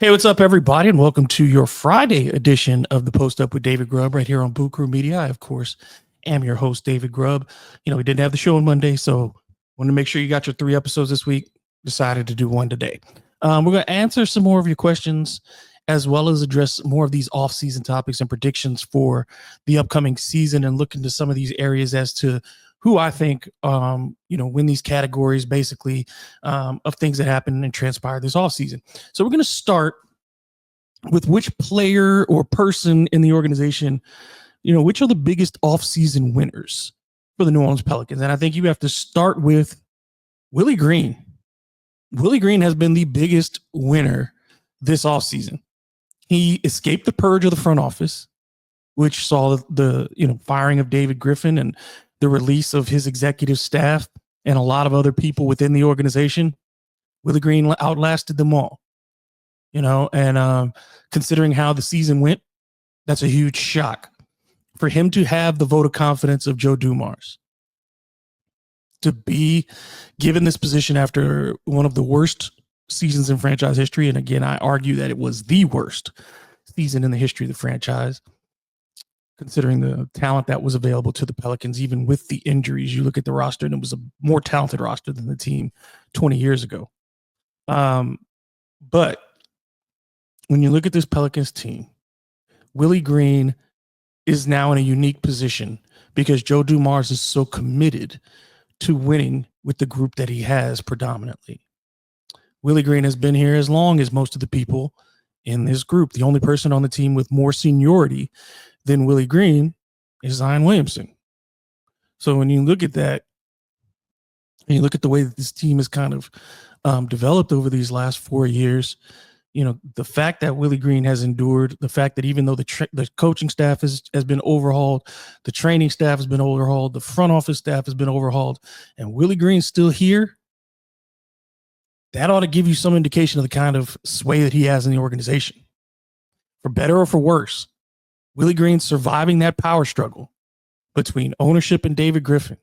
Hey, what's up, everybody, and welcome to your Friday edition of the Post Up with David Grubb right here on Boo Crew Media. I, of course, am your host, David Grubb. We didn't have the show on Monday, so wanted to make sure you got your 3 episodes this week. Decided to do one today. We're going to answer some more of your questions as well as address more of these off-season topics and predictions for the upcoming season and look into some of these areas as to who I think, win these categories, basically, of things that happen and transpire this offseason. So we're going to start with which player or person in the organization, which are the biggest offseason winners for the New Orleans Pelicans. And I think you have to start with Willie Green. Willie Green has been the biggest winner this offseason. He escaped the purge of the front office, which saw the firing of David Griffin and the release of his executive staff and a lot of other people within the organization. Willie Green outlasted them all, and considering how the season went, that's a huge shock for him to have the vote of confidence of Joe Dumars, to be given this position after one of the worst seasons in franchise history. And again, I argue that it was the worst season in the history of the franchise, considering the talent that was available to the Pelicans, even with the injuries. You look at the roster, and it was a more talented roster than the team 20 years ago. But when you look at this Pelicans team, Willie Green is now in a unique position because Joe Dumars is so committed to winning with the group that he has predominantly. Willie Green has been here as long as most of the people in this group. The only person on the team with more seniority than Willie Green is Zion Williamson. So when you look at that, and you look at the way that this team has kind of developed over these last 4 years, the fact that Willie Green has endured, the fact that even though the coaching staff has been overhauled, the training staff has been overhauled, the front office staff has been overhauled, and Willie Green's still here, that ought to give you some indication of the kind of sway that he has in the organization. For better or for worse, Willie Green surviving that power struggle between ownership and David Griffin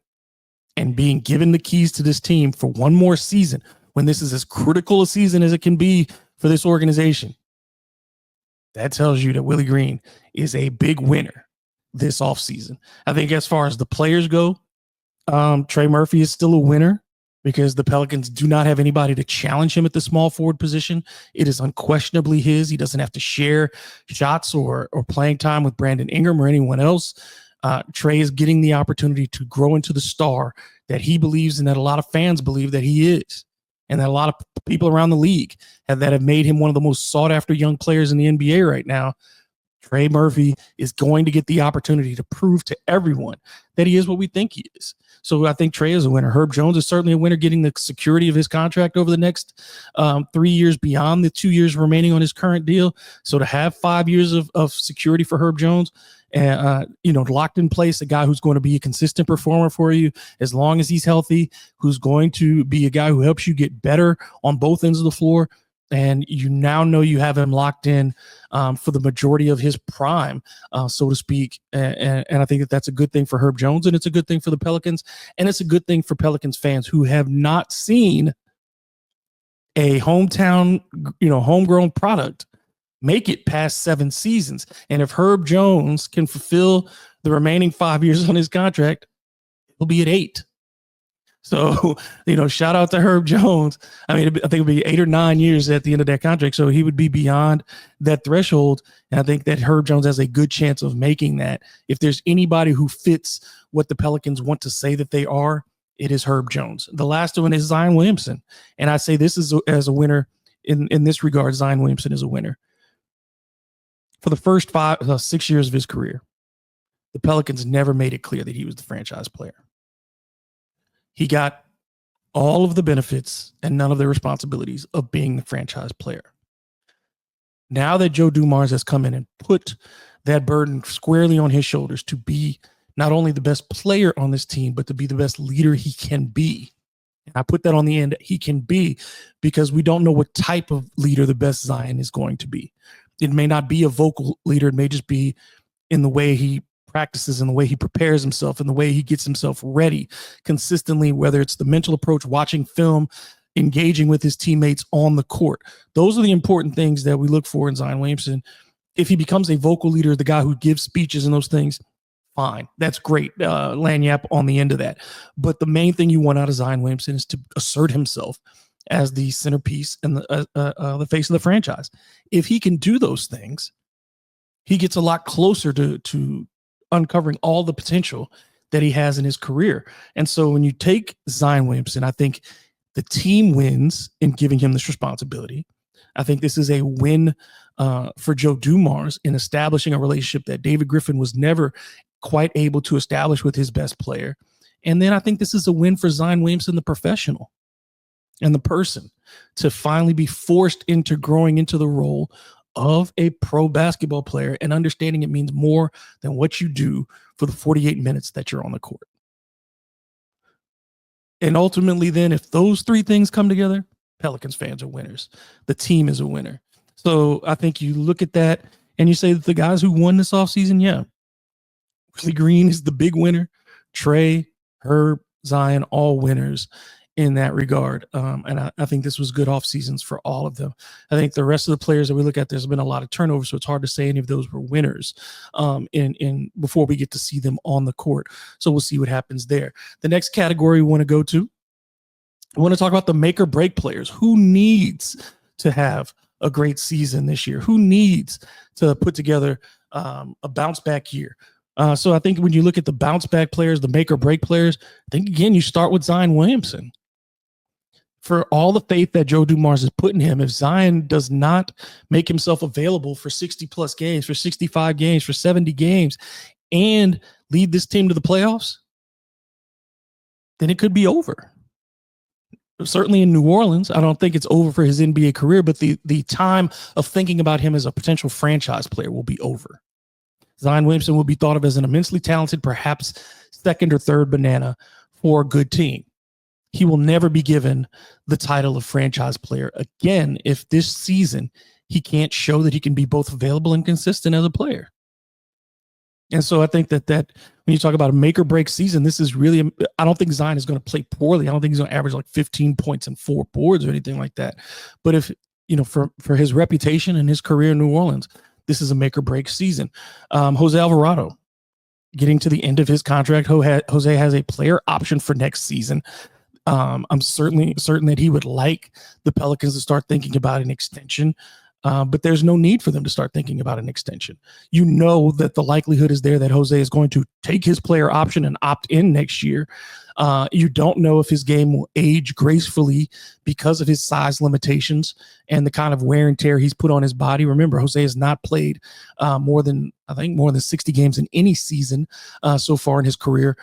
and being given the keys to this team for one more season, when this is as critical a season as it can be for this organization, that tells you that Willie Green is a big winner this offseason. I think as far as the players go, Trey Murphy is still a winner because the Pelicans do not have anybody to challenge him at the small forward position. It is unquestionably his. He doesn't have to share shots or playing time with Brandon Ingram or anyone else. Trey is getting the opportunity to grow into the star that he believes and that a lot of fans believe that he is, and that a lot of people around the league have made him one of the most sought-after young players in the NBA right now. Trey Murphy is going to get the opportunity to prove to everyone that he is what we think he is. So I think Trey is a winner. Herb Jones is certainly a winner, getting the security of his contract over the next 3 years beyond the 2 years remaining on his current deal. So to have 5 years of security for Herb Jones, and locked in place, a guy who's going to be a consistent performer for you as long as he's healthy, who's going to be a guy who helps you get better on both ends of the floor. And you now know you have him locked in for the majority of his prime, so to speak. And I think that that's a good thing for Herb Jones, and it's a good thing for the Pelicans, and it's a good thing for Pelicans fans who have not seen a homegrown product make it past 7 seasons. And if Herb Jones can fulfill the remaining 5 years on his contract, he'll be at 8. So, shout out to Herb Jones. I mean, I think it'll be 8 or 9 years at the end of that contract. So he would be beyond that threshold. And I think that Herb Jones has a good chance of making that. If there's anybody who fits what the Pelicans want to say that they are, it is Herb Jones. The last one is Zion Williamson. And I say this is as a winner in this regard. Zion Williamson is a winner. For the first 6 years of his career, the Pelicans never made it clear that he was the franchise player. He got all of the benefits and none of the responsibilities of being the franchise player. Now that Joe Dumars has come in and put that burden squarely on his shoulders to be not only the best player on this team, but to be the best leader he can be. And I put that on the end, he can be, because we don't know what type of leader the best Zion is going to be. It may not be a vocal leader. It may just be in the way he practices, in the way he prepares himself, in the way he gets himself ready consistently, whether it's the mental approach, watching film, engaging with his teammates on the court. Those are the important things that we look for in Zion Williamson. If he becomes a vocal leader, the guy who gives speeches and those things, fine. That's great. Lanyap on the end of that. But the main thing you want out of Zion Williamson is to assert himself as the centerpiece and the face of the franchise. If he can do those things, he gets a lot closer to uncovering all the potential that he has in his career. And so when you take Zion Williamson, I think the team wins in giving him this responsibility. I think this is a win for Joe Dumars in establishing a relationship that David Griffin was never quite able to establish with his best player. And then I think this is a win for Zion Williamson, the professional and the person, to finally be forced into growing into the role of a pro basketball player and understanding it means more than what you do for the 48 minutes that you're on the court. And ultimately then, if those three things come together, Pelicans fans are winners. The team is a winner. So I think you look at that and you say that the guys who won this offseason, yeah, Willie Green is the big winner. Trey, Herb, Zion, all winners in that regard. And I think this was good off seasons for all of them. I think the rest of the players that we look at, there's been a lot of turnover, so it's hard to say any of those were winners in before we get to see them on the court. So we'll see what happens there. The next category we want to go to, I want to talk about the make or break players. Who needs to have a great season this year? Who needs to put together a bounce back year? So I think when you look at the bounce back players, the make or break players, I think, again, you start with Zion Williamson. For all the faith that Joe Dumars has put in him, if Zion does not make himself available for 60-plus games, for 65 games, for 70 games, and lead this team to the playoffs, then it could be over. Certainly in New Orleans, I don't think it's over for his NBA career, but the time of thinking about him as a potential franchise player will be over. Zion Williamson will be thought of as an immensely talented, perhaps second or third banana for a good team. He will never be given the title of franchise player again if this season he can't show that he can be both available and consistent as a player. And so I think that when you talk about a make or break season, this is really, I don't think Zion is going to play poorly. I don't think he's going to average like 15 points and 4 boards or anything like that. But if, for his reputation and his career in New Orleans, this is a make or break season. Jose Alvarado, getting to the end of his contract. Jose has a player option for next season. I'm certainly certain that he would like the Pelicans to start thinking about an extension, but there's no need for them to start thinking about an extension. You know that the likelihood is there that Jose is going to take his player option and opt in next year. You don't know if his game will age gracefully because of his size limitations and the kind of wear and tear he's put on his body. Remember, Jose has not played more than 60 games in any season so far in his career.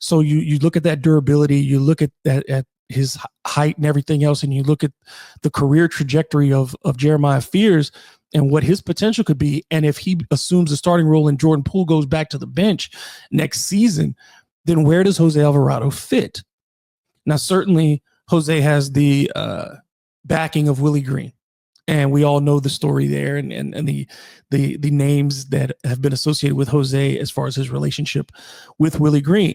So you look at that durability, you look at that at his height and everything else, and you look at the career trajectory of Jeremiah Fears and what his potential could be. And if he assumes a starting role and Jordan Poole goes back to the bench next season, then where does Jose Alvarado fit? Now, certainly Jose has the backing of Willie Green, and we all know the story there and the names that have been associated with Jose as far as his relationship with Willie Green.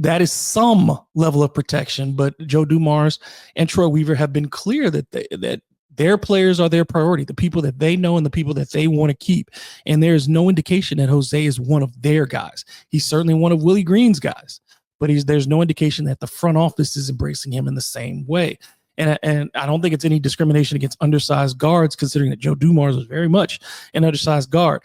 That is some level of protection, but Joe Dumars and Troy Weaver have been clear that their players are their priority, the people that they know and the people that they want to keep. And there is no indication that Jose is one of their guys. He's certainly one of Willie Green's guys, but there's no indication that the front office is embracing him in the same way. And I don't think it's any discrimination against undersized guards, considering that Joe Dumars was very much an undersized guard.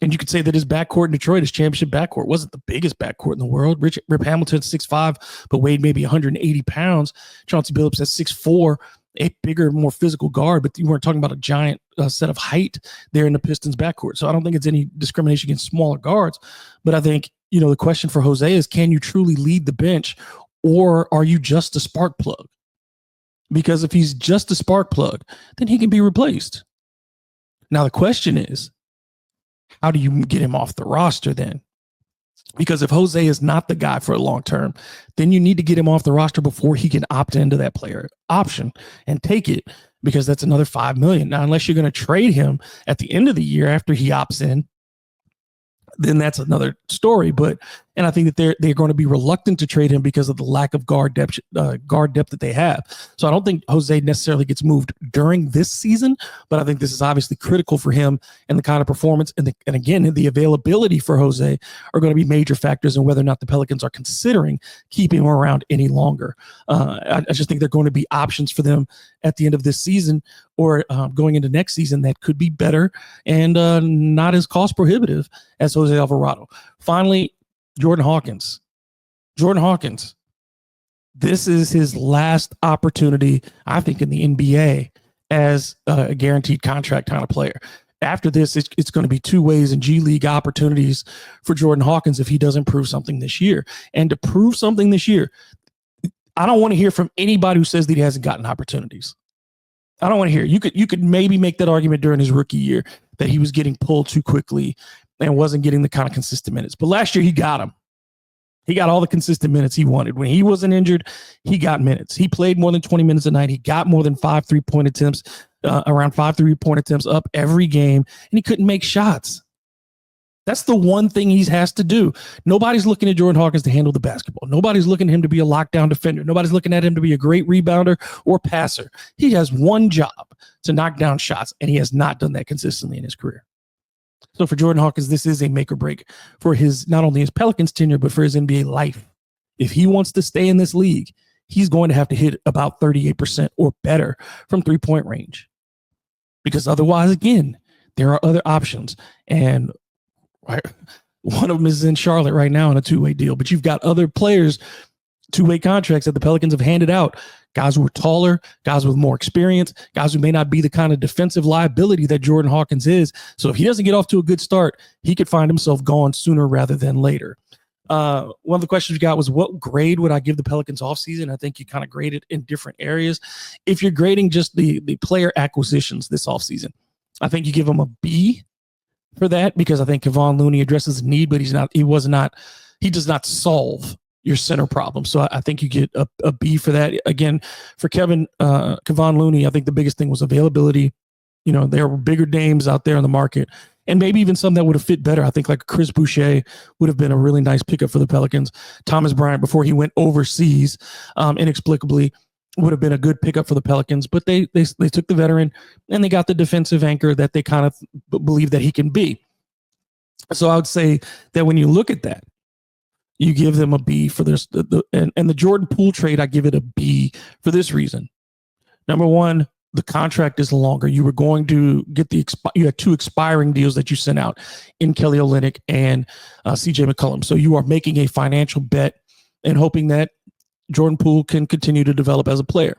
And you could say that his backcourt in Detroit, his championship backcourt, wasn't the biggest backcourt in the world. Rip Hamilton, 6'5", but weighed maybe 180 pounds. Chauncey Billups at 6'4", a bigger, more physical guard, but you weren't talking about a giant set of height there in the Pistons backcourt. So I don't think it's any discrimination against smaller guards. But I think, the question for Jose is, can you truly lead the bench, or are you just a spark plug? Because if he's just a spark plug, then he can be replaced. Now the question is, how do you get him off the roster then? Because if Jose is not the guy for a long term, then you need to get him off the roster before he can opt into that player option and take it, because that's another $5 million. Now, unless you're going to trade him at the end of the year after he opts in, then that's another story. But And I think that they're going to be reluctant to trade him because of the lack of guard depth that they have. So I don't think Jose necessarily gets moved during this season, but I think this is obviously critical for him, and the kind of performance and again, the availability for Jose are going to be major factors in whether or not the Pelicans are considering keeping him around any longer. I just think they're going to be options for them at the end of this season or going into next season that could be better and not as cost prohibitive as Jose Alvarado. Finally, Jordan Hawkins. This is his last opportunity, I think, in the NBA as a guaranteed contract kind of player. After this, it's going to be 2 ways in G League opportunities for Jordan Hawkins if he doesn't prove something this year. And to prove something this year, I don't want to hear from anybody who says that he hasn't gotten opportunities. I don't want to hear. You could maybe make that argument during his rookie year that he was getting pulled too quickly and wasn't getting the kind of consistent minutes. But last year he got them. He got all the consistent minutes he wanted. When he wasn't injured, he got minutes. He played more than 20 minutes a night. He got more than 5 3-point attempts, around 5 3-point attempts up every game, and he couldn't make shots. That's the one thing he has to do. Nobody's looking at Jordan Hawkins to handle the basketball. Nobody's looking at him to be a lockdown defender. Nobody's looking at him to be a great rebounder or passer. He has one job, to knock down shots, and he has not done that consistently in his career. So for Jordan Hawkins, this is a make or break for his, not only his Pelicans tenure, but for his NBA life. If he wants to stay in this league, he's going to have to hit about 38% or better from 3-point range. Because otherwise, again, there are other options. And one of them is in Charlotte right now in a 2-way deal. But you've got other players, 2-way contracts that the Pelicans have handed out. Guys who are taller, guys with more experience, guys who may not be the kind of defensive liability that Jordan Hawkins is. So if he doesn't get off to a good start, he could find himself gone sooner rather than later. One of the questions we got was, what grade would I give the Pelicans offseason? I think you kind of grade it in different areas. If you're grading just the player acquisitions this offseason, I think you give him a B for that, because I think Kevon Looney addresses a need, but he does not solve your center problem. So I think you get a B for that. Again, for Kevon Looney, I think the biggest thing was availability. You know, there were bigger names out there in the market, and maybe even some that would have fit better. I think like Chris Boucher would have been a really nice pickup for the Pelicans. Thomas Bryant, before he went overseas, inexplicably, would have been a good pickup for the Pelicans, but they took the veteran and they got the defensive anchor that they kind of believe that he can be. So I would say that when you look at that, you give them a B for this. And the Jordan Poole trade, I give it a B for this reason. Number one, the contract is longer. You were going to get you had 2 expiring deals that you sent out in Kelly Olynyk and CJ McCollum. So you are making a financial bet and hoping that Jordan Poole can continue to develop as a player.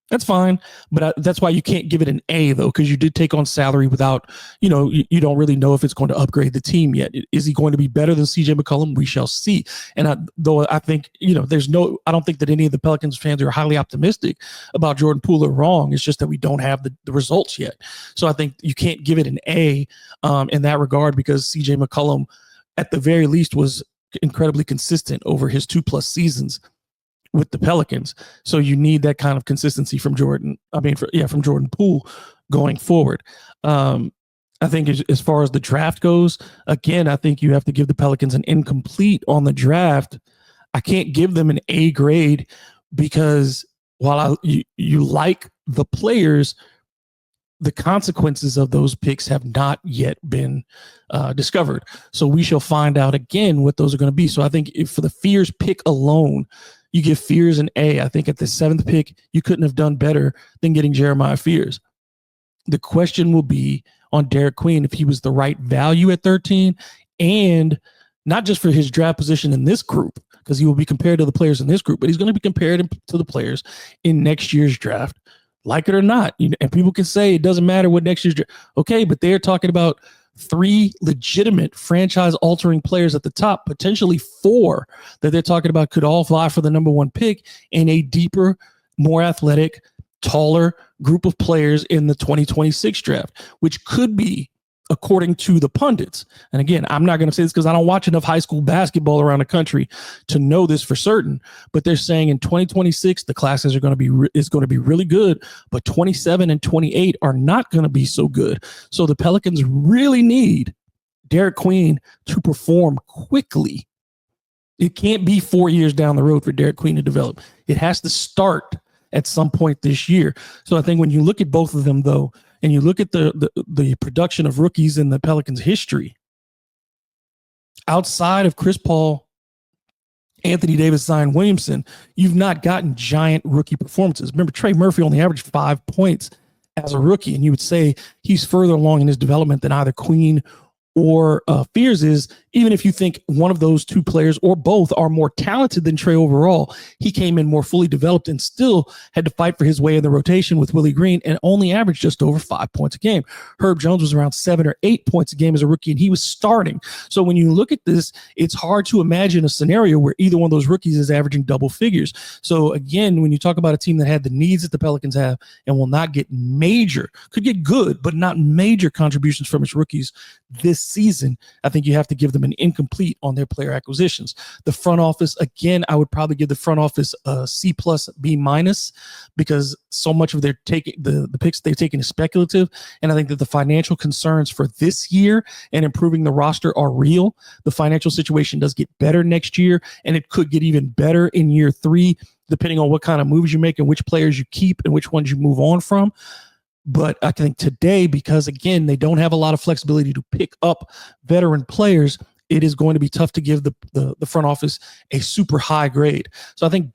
That's fine, but that's why you can't give it an A, though, because you did take on salary without, you don't really know if it's going to upgrade the team yet. Is he going to be better than CJ McCollum? We shall see. And I think, I don't think that any of the Pelicans fans are highly optimistic about Jordan Poole are wrong. It's just that we don't have the results yet. So I think you can't give it an A in that regard, because CJ McCollum, at the very least, was incredibly consistent over his 2+ seasons with the Pelicans. So you need that kind of consistency from Jordan Poole going forward. I think as far as the draft goes, again, I think you have to give the Pelicans an incomplete on the draft. I can't give them an A grade because while you like the players, the consequences of those picks have not yet been discovered. So we shall find out again what those are going to be. So I think if for the Fears pick alone, you give Fears an A. I think at the 7th pick, you couldn't have done better than getting Jeremiah Fears. The question will be on Derek Queen if he was the right value at 13, and not just for his draft position in this group, because he will be compared to the players in this group, but he's going to be compared to the players in next year's draft, like it or not. And people can say it doesn't matter what next year's draft. Okay, but they're talking about 3 legitimate franchise-altering players at the top, potentially 4 that they're talking about could all vie for the number 1 pick in a deeper, more athletic, taller group of players in the 2026 draft, which could be, according to the pundits. And again, I'm not going to say this because I don't watch enough high school basketball around the country to know this for certain, but they're saying in 2026, the classes is going to be really good, but 27 and 28 are not going to be so good. So the Pelicans really need Derek Queen to perform quickly It can't be 4 years down the road for Derek Queen to develop. It has to start at some point this year. So I think when you look at both of them, though, and you look at the production of rookies in the Pelicans' history, outside of Chris Paul, Anthony Davis, Zion Williamson, you've not gotten giant rookie performances. Remember, Trey Murphy only averaged 5 points as a rookie, and you would say he's further along in his development than either Queen or Fears is. Even if you think one of those two players or both are more talented than Trey overall, he came in more fully developed and still had to fight for his way in the rotation with Willie Green and only averaged just over 5 points a game. Herb Jones was around 7 or 8 points a game as a rookie, and he was starting. So when you look at this, it's hard to imagine a scenario where either one of those rookies is averaging double figures. So again, when you talk about a team that had the needs that the Pelicans have and will not get major, could get good, but not major contributions from its rookies this season, I think you have to give them an incomplete on their player acquisitions. The front office, again, I would probably give the front office a C+, B-, because so much of their the picks they've taken is speculative. And I think that the financial concerns for this year and improving the roster are real. The financial situation does get better next year, and it could get even better in year 3, depending on what kind of moves you make and which players you keep and which ones you move on from. But I think today, because again, they don't have a lot of flexibility to pick up veteran players, it is going to be tough to give the front office a super high grade. So I think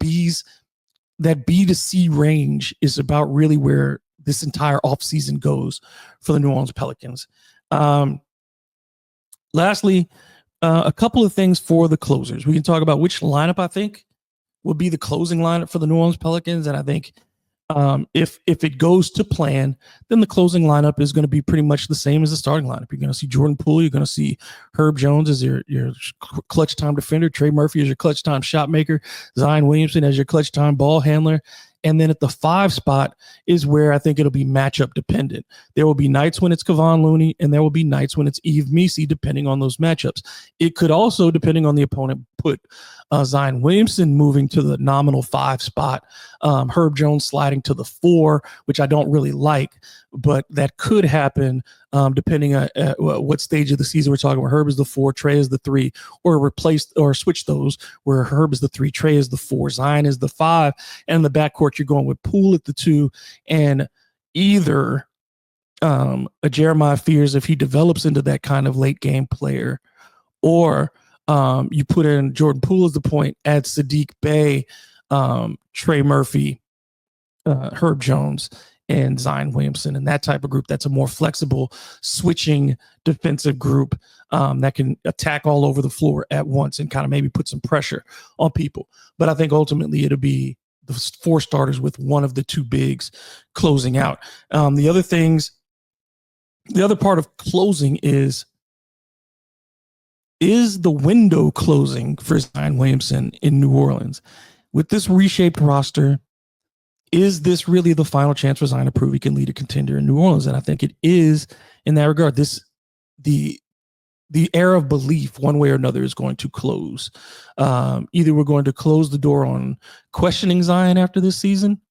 that B to C range is about really where this entire offseason goes for the New Orleans Pelicans. Lastly, a couple of things for the closers. We can talk about which lineup I think will be the closing lineup for the New Orleans Pelicans. And I think if it goes to plan, then the closing lineup is going to be pretty much the same as the starting lineup. You're going to see Jordan Poole. You're going to see Herb Jones as your clutch time defender. Trey Murphy as your clutch time shot maker. Zion Williamson as your clutch time ball handler. And then at the 5 spot is where I think it'll be matchup dependent. There will be nights when it's Kevon Looney, and there will be nights when it's Yves Missi, depending on those matchups. It could also, depending on the opponent, put Zion Williamson moving to the nominal 5 spot, Herb Jones sliding to the 4, which I don't really like, but that could happen depending on what stage of the season we're talking about. Herb is the 4, Trey is the 3, or replace or switch those where Herb is the 3, Trey is the 4, Zion is the 5, and in the backcourt you're going with Poole at the 2, and either a Jeremiah Fears if he develops into that kind of late game player, or you put in Jordan Poole as the point, add Sadiq Bey, Trey Murphy, Herb Jones, and Zion Williamson, and that type of group that's a more flexible switching defensive group that can attack all over the floor at once and kind of maybe put some pressure on people. But I think ultimately it'll be the 4 starters with one of the 2 bigs closing out. The other part of closing is the window closing for Zion Williamson in New Orleans. With this reshaped roster, is this really the final chance for Zion to prove he can lead a contender in New Orleans? And I think it is in that regard. The era of belief, one way or another, is going to close. Either we're going to close the door on questioning Zion after this season,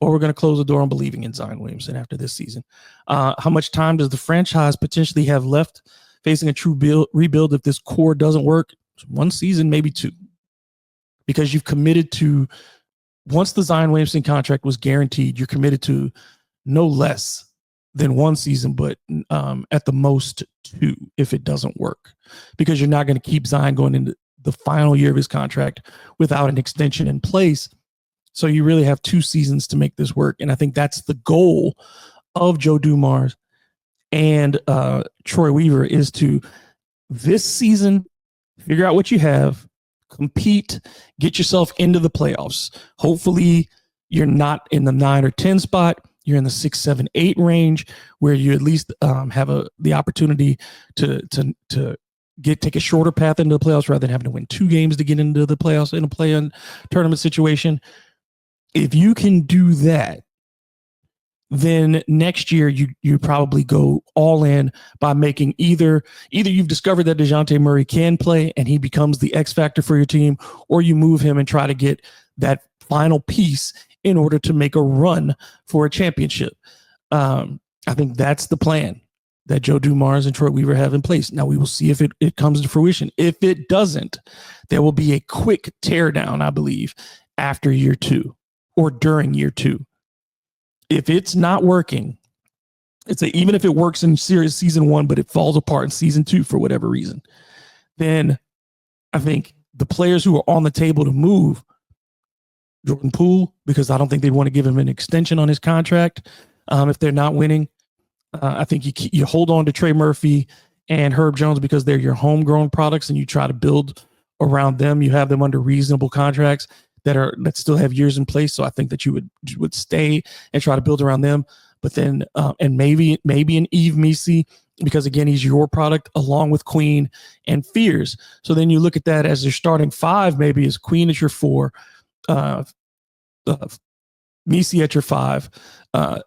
or we're going to close the door on believing in Zion Williamson after this season. How much time does the franchise potentially have left facing a true rebuild if this core doesn't work? 1 season, maybe 2. Because you've committed to, once the Zion Williamson contract was guaranteed, you're committed to no less than 1 season, but at the most 2 if it doesn't work. Because you're not going to keep Zion going into the final year of his contract without an extension in place. So you really have 2 seasons to make this work. And I think that's the goal of Joe Dumars and Troy Weaver, is to, this season, figure out what you have, compete, get yourself into the playoffs. Hopefully you're not in the 9 or 10 spot. You're in the 6, 7, 8 range, where you at least have the opportunity to take a shorter path into the playoffs rather than having to win 2 games to get into the playoffs in a play-in tournament situation. If you can do that, then next year you probably go all in by making either you've discovered that DeJounte Murray can play and he becomes the X factor for your team, or you move him and try to get that final piece in order to make a run for a championship. I think that's the plan. that Joe Dumars and Troy Weaver have in place. Now we will see if it comes to fruition. If it doesn't, there will be a quick teardown, I believe, after year 2 or during year 2. If it's not working, even if it works in season 1, but it falls apart in season 2 for whatever reason, then I think the players who are on the table to move, Jordan Poole, because I don't think they want to give him an extension on his contract if they're not winning. I think you hold on to Trey Murphy and Herb Jones because they're your homegrown products, and you try to build around them. You have them under reasonable contracts that still have years in place. So I think that you would stay and try to build around them. But then and maybe an Yves Missi, because again, he's your product along with Queen and Fears. So then you look at that as your starting 5, maybe as Queen at your 4, Missi at your 5,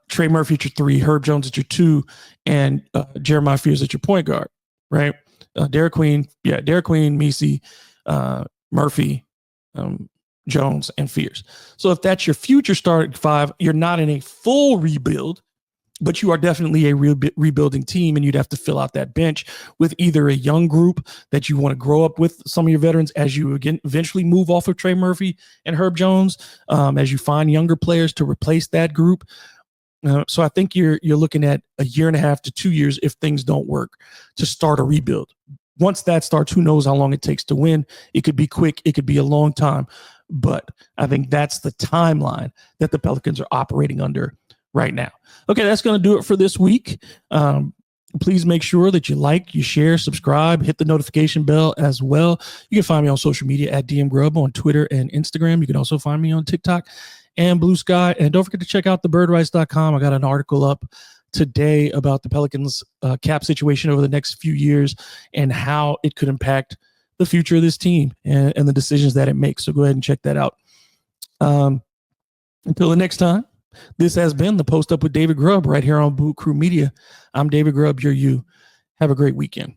Trey Murphy at your 3, Herb Jones at your 2, and Jeremiah Fears at your point guard, right? Derek Queen, Missi, Murphy, Jones, and Fears. So if that's your future starting 5, you're not in a full rebuild, but you are definitely a rebuilding team, and you'd have to fill out that bench with either a young group that you want to grow up with some of your veterans as you again eventually move off of Trey Murphy and Herb Jones, as you find younger players to replace that group. So I think you're looking at a year and a half to 2 years if things don't work to start a rebuild. Once that starts, who knows how long it takes to win? It could be quick. It could be a long time. But I think that's the timeline that the Pelicans are operating under right now. Okay, that's going to do it for this week. Please make sure that you like, you share, subscribe, hit the notification bell as well. You can find me on social media at DMGrub on Twitter and Instagram. You can also find me on TikTok and Blue Sky. And don't forget to check out thebirdrights.com. I got an article up today about the Pelicans cap situation over the next few years and how it could impact the future of this team and the decisions that it makes. So go ahead and check that out. Until the next time, this has been the Post Up with David Grubb right here on Boot Crew Media. I'm David Grubb. You're you. Have a great weekend.